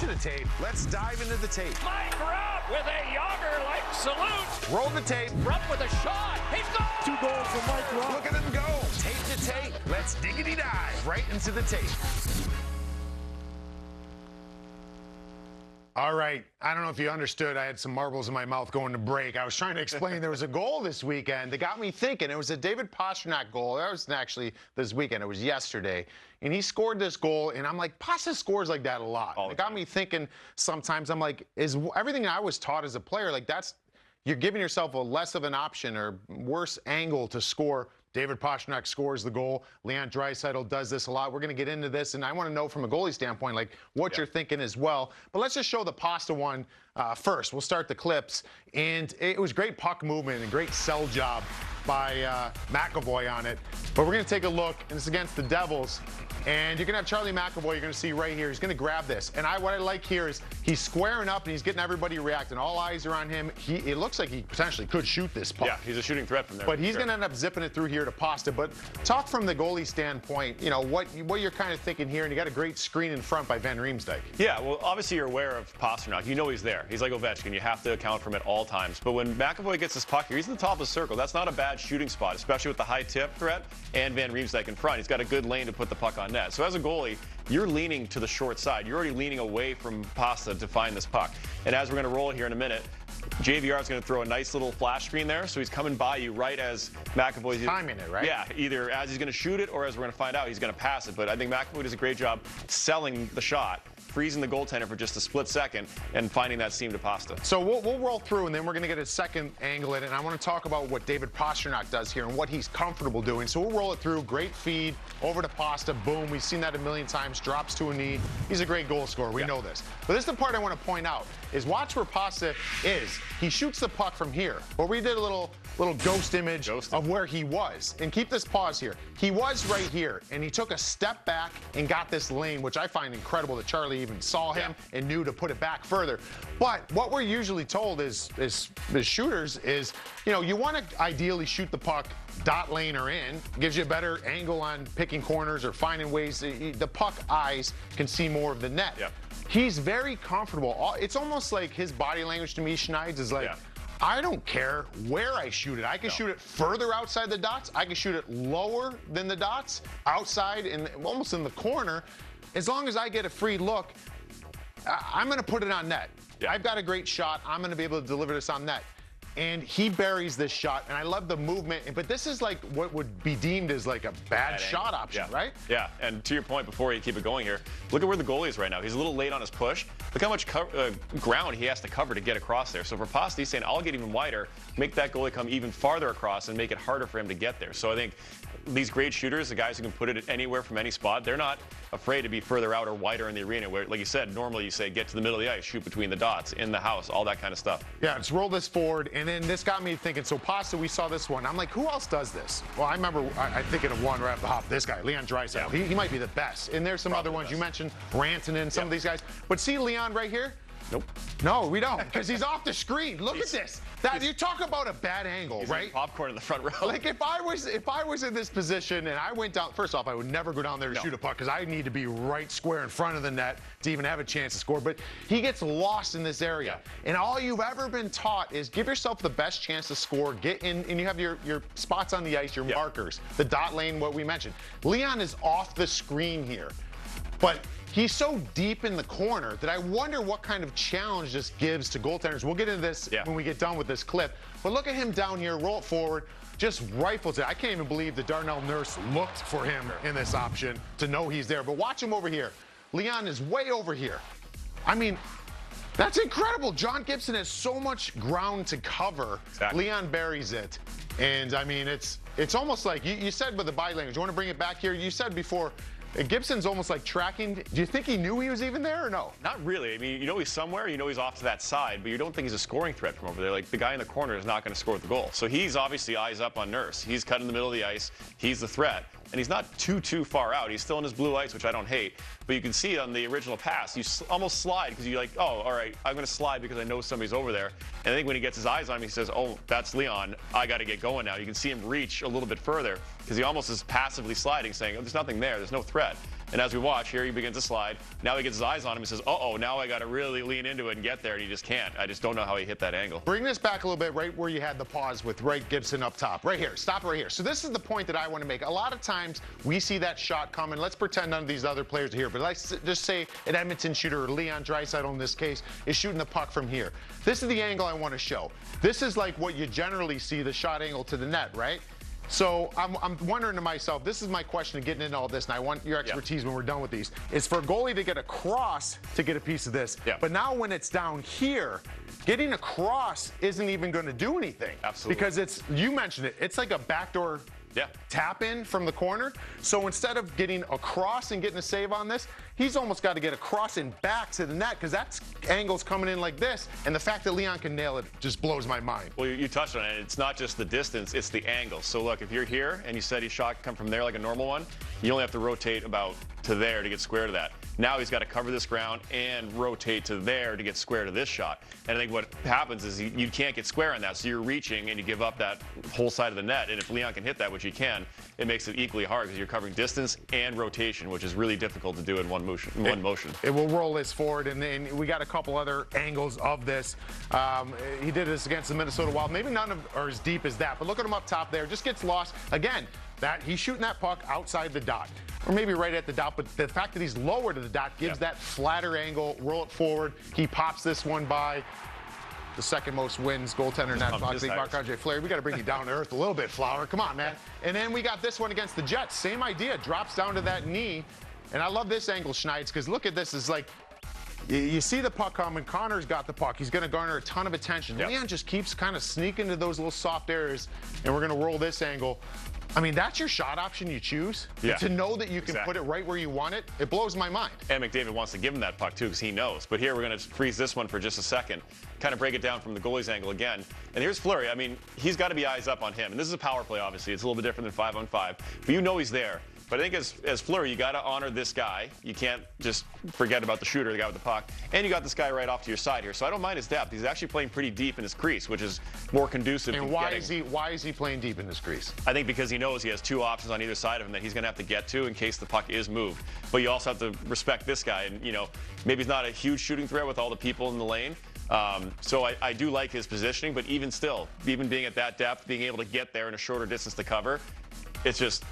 the tape. Let's dive into the tape. Mike Rupp with a Yager-like salute. Roll the tape. Rupp with a shot. He's gone. 2 goals for Mike Rupp. Look at him go. Tape to tape. Let's diggity dive right into the tape. All right, I don't know if you understood. I had some marbles in my mouth going to break. I was trying to explain there was a goal this weekend that got me thinking. It was a David Pastrnak goal. That was actually this weekend. It was yesterday. And he scored this goal, and I'm like, Pasta scores like that a lot. It got me thinking sometimes. I'm like, is everything I was taught as a player, like you're giving yourself a less of an option or worse angle to score. David Pastrnak scores the goal. Draisaitl does this a lot. We're going to get into this, and I want to know from a goalie standpoint, like, what you're thinking as well. But let's just show the Pasta one first. We'll start the clips. And it was great puck movement and great sell job by McAvoy on it. But we're going to take a look, and it's against the Devils. And you're going to have Charlie McAvoy, you're going to see right here. He's going to grab this. And what I like here is he's squaring up, and he's getting everybody reacting. All eyes are on him. It looks like he potentially could shoot this puck. Yeah, he's a shooting threat from there. But he's going to end up zipping it through here to Pasta. But talk from the goalie standpoint, you know, what you're kind of thinking here. And you got a great screen in front by Van Riemsdyk. Yeah, well, obviously you're aware of Pastrnak. You know he's there. He's like Ovechkin. You have to account for him at all times. But when McAvoy gets his puck here, he's in the top of the circle. That's not a bad shooting spot, especially with the high tip threat and Van Riemsdyk in front. He's got a good lane to put the puck on net. So as a goalie, you're leaning to the short side. You're already leaning away from Pasta to find this puck. And as we're going to roll here in a minute, JVR is going to throw a nice little flash screen there, so he's coming by you right as McAvoy's timing it, right? Yeah, either as he's going to shoot it or as we're going to find out, he's going to pass it. But I think McAvoy does a great job selling the shot, freezing the goaltender for just a split second, and finding that seam to Pasta. So we'll roll through, and then we're going to get a second angle at it. And I want to talk about what David Pastrnak does here and what he's comfortable doing. So we'll roll it through. Great feed over to Pasta. Boom. We've seen that a million times. Drops to a knee. He's a great goal scorer. We know this. But this is the part I want to point out is watch where Pasta is. He shoots the puck from here. But we did a little ghost image of where he was. And keep this pause here. He was right here, and he took a step back and got this lane, which I find incredible that Charlie even saw him and knew to put it back further. But what we're usually told is shooters is, you know, you want to ideally shoot the puck dot lane or in. Gives you a better angle on picking corners or finding ways. The puck eyes can see more of the net. Yep. He's very comfortable. It's almost like his body language to me, Schneids, is like, I don't care where I shoot it. I can shoot it further outside the dots. I can shoot it lower than the dots, outside and almost in the corner. As long as I get a free look, I'm going to put it on net. I've got a great shot. I'm going to be able to deliver this on net. And he buries this shot, and I love the movement. But this is like what would be deemed as like a bad shot option, right? Yeah, and to your point, before you keep it going here, look at where the goalie is right now. He's a little late on his push. Look how much ground he has to cover to get across there. So for Pasta, he's saying, I'll get even wider, make that goalie come even farther across, and make it harder for him to get there. So I think these great shooters, the guys who can put it anywhere from any spot, they're not afraid to be further out or wider in the arena, where, like you said, normally you say get to the middle of the ice, shoot between the dots, in the house, all that kind of stuff. Yeah, let's roll this forward. And then this got me thinking, so Pasta, we saw this one. I'm like, who else does this? Well, I remember, I'm thinking of one right off the hop. This guy, Draisaitl. He might be the best. And there's some other ones. You mentioned Rantanen, some of these guys. But see Leon right here? Nope. No, we don't, because he's off the screen. Look at this. You talk about a bad angle, right? Popcorn in the front row. Like if I was in this position and I went down, first off, I would never go down there to shoot a puck because I need to be right square in front of the net to even have a chance to score. But he gets lost in this area. And all you've ever been taught is give yourself the best chance to score, get in, and you have your spots on the ice, your markers, the dot lane, what we mentioned. Leon is off the screen here. But he's so deep in the corner that I wonder what kind of challenge this gives to goaltenders. We'll get into this when we get done with this clip. But look at him down here, roll it forward, just rifles it. I can't even believe that Darnell Nurse looked for him in this option to know he's there. But watch him over here. Leon is way over here. I mean, that's incredible. John Gibson has so much ground to cover. Leon buries it. And, I mean, it's almost like you said with the body language. You want to bring it back here? You said before, Gibson's almost like tracking. Do you think he knew he was even there or no? Not really. I mean, you know he's somewhere, you know he's off to that side, but you don't think he's a scoring threat from over there. Like, the guy in the corner is not going to score the goal. So he's obviously eyes up on Nurse. He's cut in the middle of the ice. He's the threat. And he's not too far out. He's still in his blue ice, which I don't hate. But you can see on the original pass, you almost slide because you're like, oh, all right, I'm going to slide because I know somebody's over there. And I think when he gets his eyes on him, he says, oh, that's Leon. I got to get going now. You can see him reach a little bit further because he almost is passively sliding, saying, oh, there's nothing there. There's no threat. And as we watch, here he begins to slide. Now he gets his eyes on him and says, uh-oh, now I got to really lean into it and get there, and he just can't. I just don't know how he hit that angle. Bring this back a little bit, right where you had the pause with Wright Gibson up top. Right here. Stop right here. So this is the point that I want to make. A lot of times we see that shot coming. Let's pretend none of these other players are here, but let's just say an Edmonton shooter, or Leon Draisaitl in this case, is shooting the puck from here. This is the angle I want to show. This is like what you generally see, the shot angle to the net, right? So I'm wondering to myself, this is my question of getting into all this, and I want your expertise when we're done with these, is for a goalie to get across to get a piece of this. But now when it's down here, getting across isn't even going to do anything. Absolutely. Because it's, you mentioned it, it's like a backdoor tap in from the corner. So instead of getting across and getting a save on this, he's almost got to get across and back to the net, because that angle's coming in like this. And the fact that Leon can nail it just blows my mind. Well, you touched on it. It's not just the distance, it's the angle. So look, if you're here and you said his shot come from there like a normal one, you only have to rotate about to there to get square to that. Now he's got to cover this ground and rotate to there to get square to this shot. And I think what happens is you can't get square on that, so you're reaching and you give up that whole side of the net. And if Leon can hit that, which he can, it makes it equally hard because you're covering distance and rotation, which is really difficult to do in one motion. It will roll this forward, and we got a couple other angles of this. He did this against the Minnesota Wild. Maybe none of are as deep as that, but look at him up top there. Just gets lost. Again, that he's shooting that puck outside the dot, or maybe right at the dot, but the fact that he's lower to the dot gives that flatter angle, roll it forward. He pops this one by. The second most wins goaltender in that box league, Marc-Andre Fleury. We got to bring you down to earth a little bit, Flower. Come on, man. And then we got this one against the Jets. Same idea. Drops down to that knee. And I love this angle, Schneitz, because look at this. It's like you see the puck coming. Connor's got the puck. He's going to garner a ton of attention. Leon just keeps kind of sneaking to those little soft areas, and we're going to roll this angle. I mean, that's your shot option you choose. To know that you can put it right where you want it, it blows my mind. And McDavid wants to give him that puck, too, because he knows. But here we're going to freeze this one for just a second, kind of break it down from the goalie's angle again. And here's Fleury. I mean, he's got to be eyes up on him. And this is a power play, obviously. It's a little bit different than 5-on-5. But you know he's there. But I think as Fleury, you got to honor this guy. You can't just forget about the shooter, the guy with the puck. And you got this guy right off to your side here. So I don't mind his depth. He's actually playing pretty deep in his crease, which is more conducive to getting. And why is he playing deep in his crease? I think because he knows he has two options on either side of him that he's going to have to get to in case the puck is moved. But you also have to respect this guy. And, you know, maybe he's not a huge shooting threat with all the people in the lane. So I do like his positioning, but even still, even being at that depth, being able to get there in a shorter distance to cover, it's just,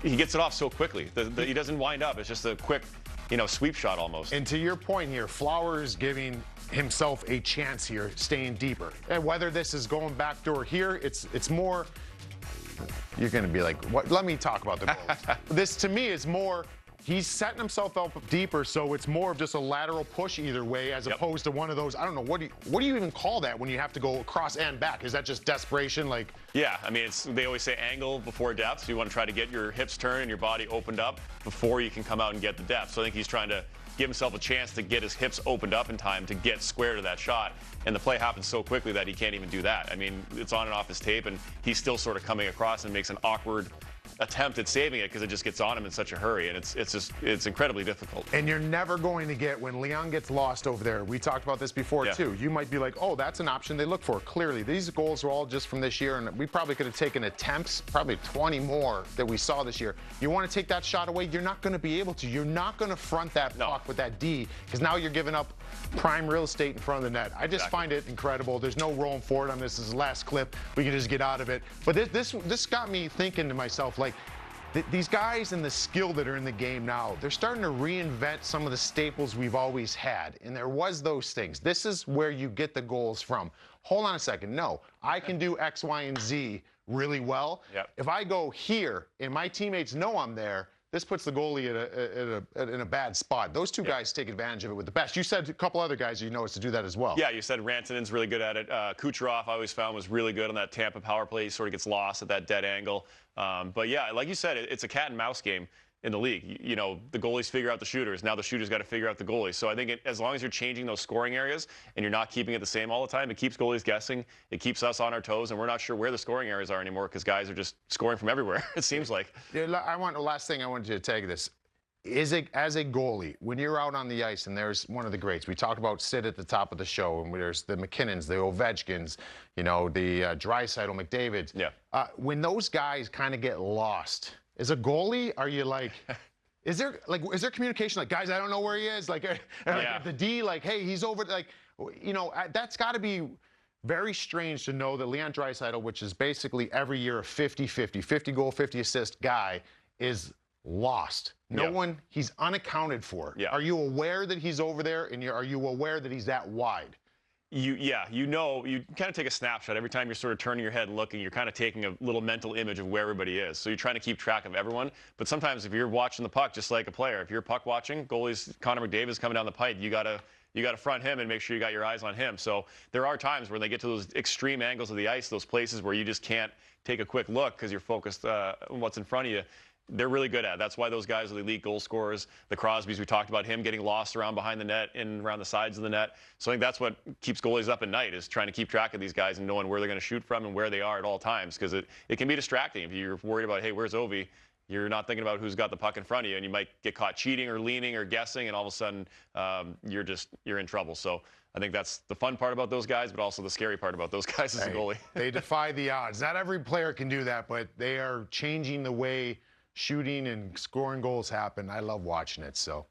he gets it off so quickly. He doesn't wind up. It's just a quick, sweep shot almost. And to your point here, Flowers giving himself a chance here, staying deeper. And whether this is going backdoor here, it's more, you're going to be like, what? Let me talk about the goals. This, to me, is more, he's setting himself up deeper, so it's more of just a lateral push either way, as opposed to one of those, I don't know, what do you even call that when you have to go across and back? Is that just desperation? Like, yeah, I mean, they always say angle before depth. So you want to try to get your hips turned and your body opened up before you can come out and get the depth. So I think he's trying to give himself a chance to get his hips opened up in time to get square to that shot. And the play happens so quickly that he can't even do that. I mean, it's on and off his tape, and he's still sort of coming across and makes an awkward attempt at saving it because it just gets on him in such a hurry, and it's incredibly difficult. And you're never going to get, when Leon gets lost over there, we talked about this before too, you might be like, oh, that's an option they look for. Clearly, these goals are all just from this year, and we probably could have taken attempts, probably 20 more that we saw this year. You want to take that shot away, you're not going to be able to. You're not going to front that puck with that D, because now you're giving up prime real estate in front of the net. I just find it incredible. There's no rolling forward on this. This is the last clip. We can just get out of it. But this got me thinking to myself, like, these guys and the skill that are in the game now, they're starting to reinvent some of the staples we've always had. And there was those things. This is where you get the goals from. Hold on a second. No, I can do X, Y, and Z really well. If I go here and my teammates know I'm there, this puts the goalie in a bad spot. Those two guys take advantage of it with the best. You said a couple other guys you know is to do that as well. Yeah, you said Rantanen's really good at it. Kucherov, I always found, was really good on that Tampa power play. He sort of gets lost at that dead angle. But yeah, like you said, it's a cat and mouse game in the league. The goalies figure out the shooters. Now the shooters got to figure out the goalies. So I think as long as you're changing those scoring areas and you're not keeping it the same all the time, it keeps goalies guessing. It keeps us on our toes, and we're not sure where the scoring areas are anymore because guys are just scoring from everywhere, it seems like. The last thing I wanted you to tag this. As a goalie, when you're out on the ice, and there's one of the greats, we talked about Sid at the top of the show, and there's the McKinnons, the Ovechkins, the Draisaitl, McDavid. When those guys kind of get lost, as a goalie, are you like, Is there communication, like, guys, I don't know where he is, like the D, like, hey, he's over, like, you know, that's got to be very strange to know that Leon Draisaitl, which is basically every year a 50-50, 50 goal, 50 assist guy, is lost. No one, he's unaccounted for. Are you aware that he's over there, and are you aware that he's that wide? You kind of take a snapshot every time you're sort of turning your head and looking. You're kind of taking a little mental image of where everybody is. So you're trying to keep track of everyone. But sometimes if you're watching the puck, just like a player, if you're puck watching, goalies, Connor McDavid is coming down the pipe, you gotta front him and make sure you got your eyes on him. So there are times when they get to those extreme angles of the ice, those places where you just can't take a quick look because you're focused on what's in front of you. They're really good at it. That's why those guys are the elite goal scorers. The Crosbys, we talked about him getting lost around behind the net and around the sides of the net. So I think that's what keeps goalies up at night, is trying to keep track of these guys and knowing where they're going to shoot from and where they are at all times, because it can be distracting. If you're worried about, hey, where's Ovi? You're not thinking about who's got the puck in front of you, and you might get caught cheating or leaning or guessing, and all of a sudden you're in trouble. So I think that's the fun part about those guys, but also the scary part about those guys as a goalie. They defy the odds. Not every player can do that, but they are changing the way shooting and scoring goals happen. I love watching it. So.